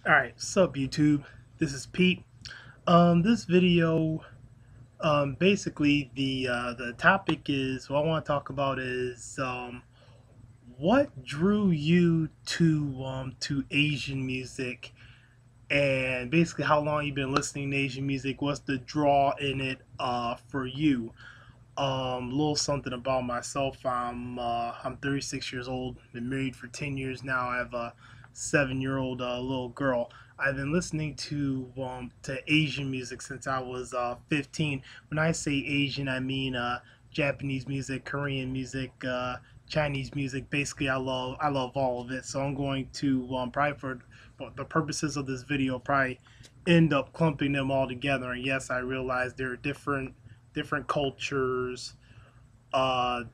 Alright, sup YouTube? This is Pete. This video, basically the topic is what I want to talk about is what drew you to Asian music, and basically how long you've been listening to Asian music. What's the draw in it for you? A little something about myself. I'm 36 years old. Been married for 10 years now. I have a 7-year-old little girl. I've been listening to Asian music since I was 15. When I say Asian, I mean Japanese music, Korean music, Chinese music. Basically, I love all of it. So I'm going to probably for the purposes of this video probably end up clumping them all together. And yes, I realize there are different cultures,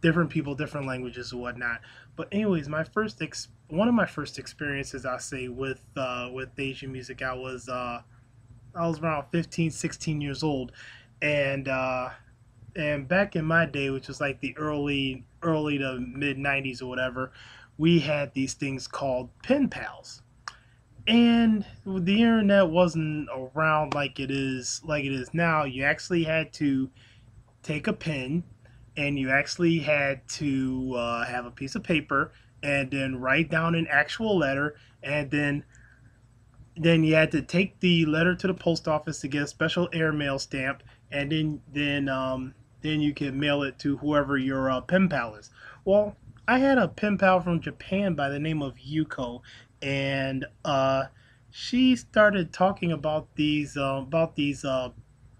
different people, different languages and whatnot. But anyways, one of my first experiences, I say, with Asian music, I was around 15, 16 years old, and and back in my day, which was like the early to mid '90s or whatever, we had these things called pen pals. And the internet wasn't around like it is now. You actually had to take a pen, and you actually had to have a piece of paper and then write down an actual letter, and then you had to take the letter to the post office to get a special airmail stamp, and then you could mail it to whoever your pen pal is. Well, I had a pen pal from Japan by the name of Yuko, and she started talking about these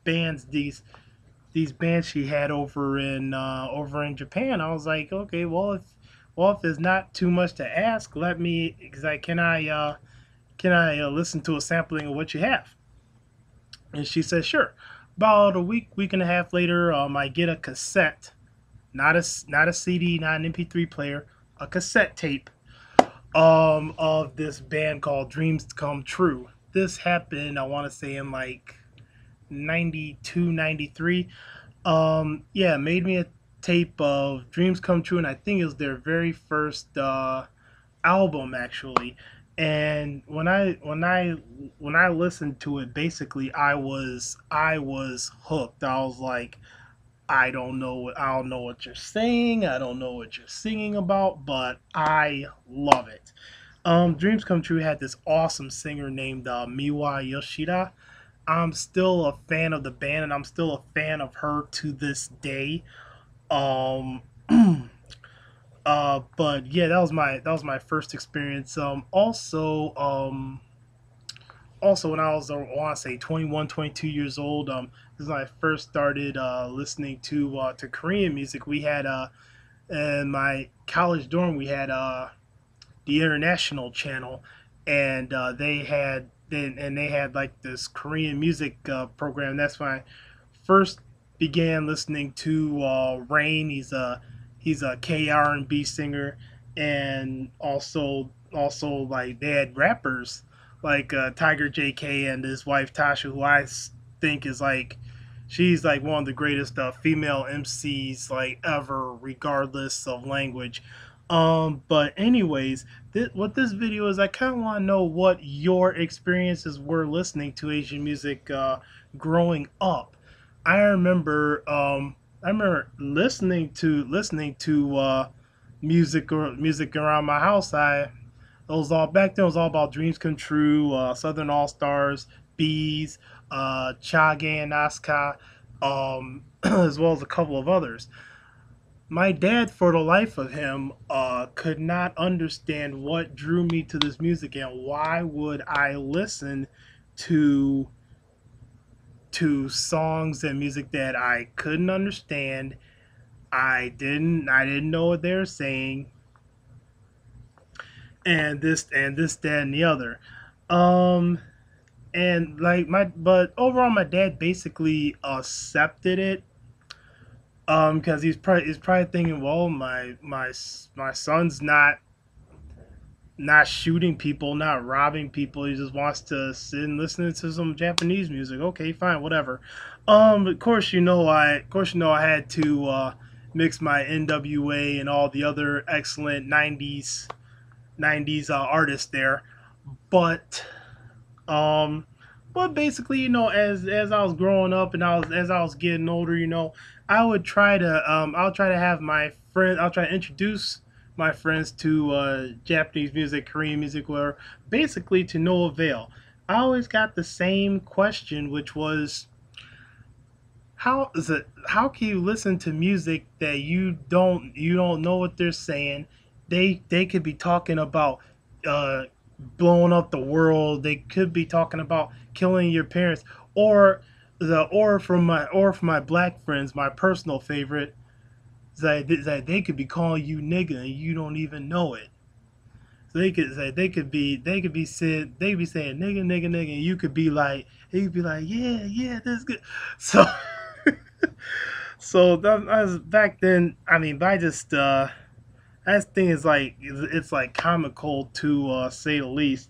bands, these bands she had over in Japan. I was like, okay, well if there's not too much to ask, let me, cause I can I listen to a sampling of what you have? And she said, sure. About a week and a half later, I get a cassette, not a CD, not an MP3 player, a cassette tape of this band called Dreams Come True. This happened, I want to say, in like 92, 93. Yeah, made me a tape of Dreams Come True, and I think it was their very first album actually. And when I listened to it, basically I was hooked. I was like, I don't know what you're saying, I don't know what you're singing about, but I love it. Dreams Come True had this awesome singer named Miwa Yoshida. I'm still a fan of the band, and I'm still a fan of her to this day. Um, but yeah, that was my first experience. Also when I was, I want to say, 21, 22 years old. This is when I first started listening to Korean music. We had in my college dorm, we had the International Channel, and they had like this Korean music program. That's when I first began listening to Rain. He's a K R&B singer, and also like they had rappers like Tiger J.K. and his wife Tasha, who I think is like, she's like one of the greatest female MCs like ever, regardless of language. But anyways, what this video is, I kind of want to know what your experiences were listening to Asian music growing up. I remember, listening to music around my house. It was all back then. It was all about Dreams Come True, Southern All Stars, Bees, Chage and Asuka, as well as a couple of others. My dad, for the life of him, could not understand what drew me to this music, and why would I listen to songs and music that I couldn't understand. I didn't know what they were saying, and this, that, and the other. Um, and like but overall, my dad basically accepted it. Because he's probably thinking, well, my son's not shooting people, not robbing people. He just wants to sit and listen to some Japanese music. Okay, fine, whatever. Of course, I had to mix my NWA and all the other excellent '90s artists there. But Um, but basically, as I was growing up and as I was getting older, I'll try to have my friend, I'll try to introduce my friends to Japanese music, Korean music, where basically to no avail. I always got the same question, which was, how can you listen to music that you don't know what they're saying? They could be talking about uh blowing up the world. They could be talking about killing your parents, or from my black friends, my personal favorite, that they could be calling you nigga and you don't even know it. So they could be saying nigga nigga nigga, and you could be like, yeah, yeah, that's good. So so that was back then. I mean, but I just that thing is like, it's like comical to say the least.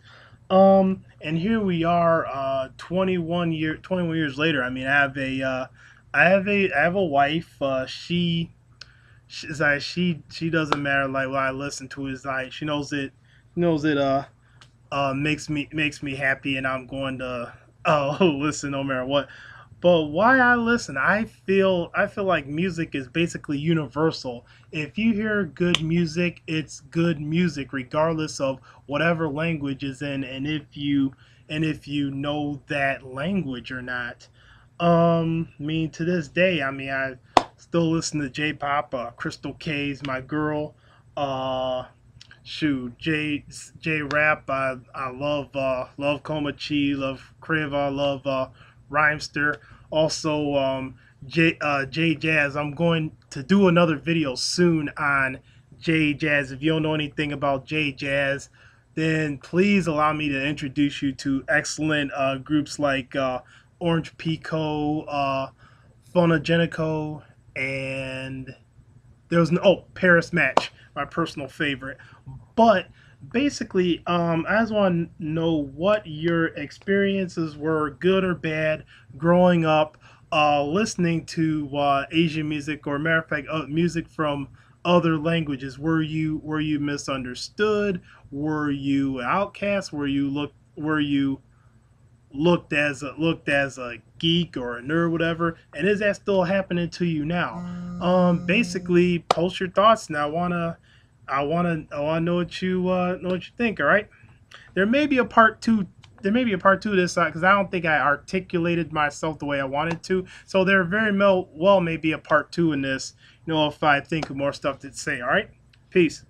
And here we are, 21 years later. I mean, I have a wife. She's like, she doesn't matter like what I listen to. Is like, she knows it makes me happy, and I'm going to listen no matter what. But why I listen, I feel like music is basically universal. If you hear good music, it's good music regardless of whatever language is in, and if you know that language or not. I mean, to this day, I mean, I still listen to J-pop. Crystal K's my girl. Uh, Shoot, J rap. I love Komachi, love Kriva, love Rhymester. Also, J Jazz. I'm going to do another video soon on J Jazz. If you don't know anything about J Jazz, then please allow me to introduce you to excellent groups like Orange Pico, Phonogenico, and there was no, oh, Paris Match, my personal favorite. But basically, I just want to know what your experiences were, good or bad, growing up, listening to Asian music, or matter of fact, music from other languages. Were you misunderstood? Were you outcast? Were you looked as a geek or a nerd, whatever? And is that still happening to you now? Basically, post your thoughts, and I wanna know what you think. All right. There may be a part two. There may be a part two of this because I don't think I articulated myself the way I wanted to. So there very well may be a part two in this. If I think of more stuff to say. All right. Peace.